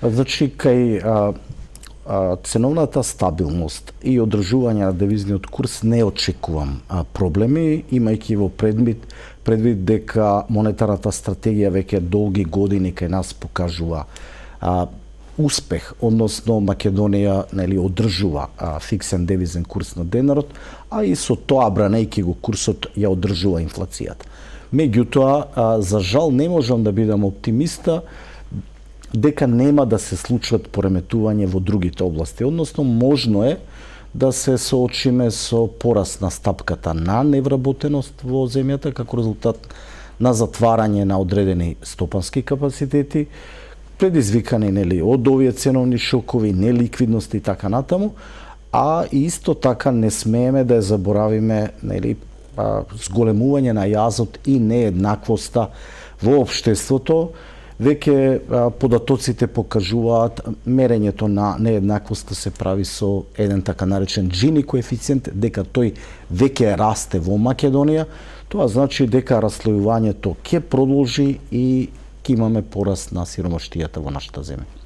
Значи, кај ценовната стабилност и одржување на девизниот курс не очекувам проблеми, имајќи во предвид дека монетарната стратегија веќе долги години кај нас покажува успех, односно Македонија одржува фиксен девизен курс на денарот, а и со тоа бранејќи го курсот ја одржува инфлацијата. Меѓутоа, за жал не можам да бидам оптимиста дека нема да се случат пореметување во другите области. Односно, можно е да се соочиме со пораст на стапката на невработеност во земјата како резултат на затварање на одредени стопански капацитети, предизвикани од овие ценовни шокови, неликвидност и така натаму, а исто така не смееме да ја заборавиме зголемување на јазот и нееднаквоста во општеството. Веќе податоците покажуваат мерењето на нееднаквоста се прави со еден така наречен Джини коефициент, дека тој веќе расте во Македонија. Тоа значи дека раслојувањето ќе продолжи и ќе имаме пораст на сиромаштијата во нашата земја.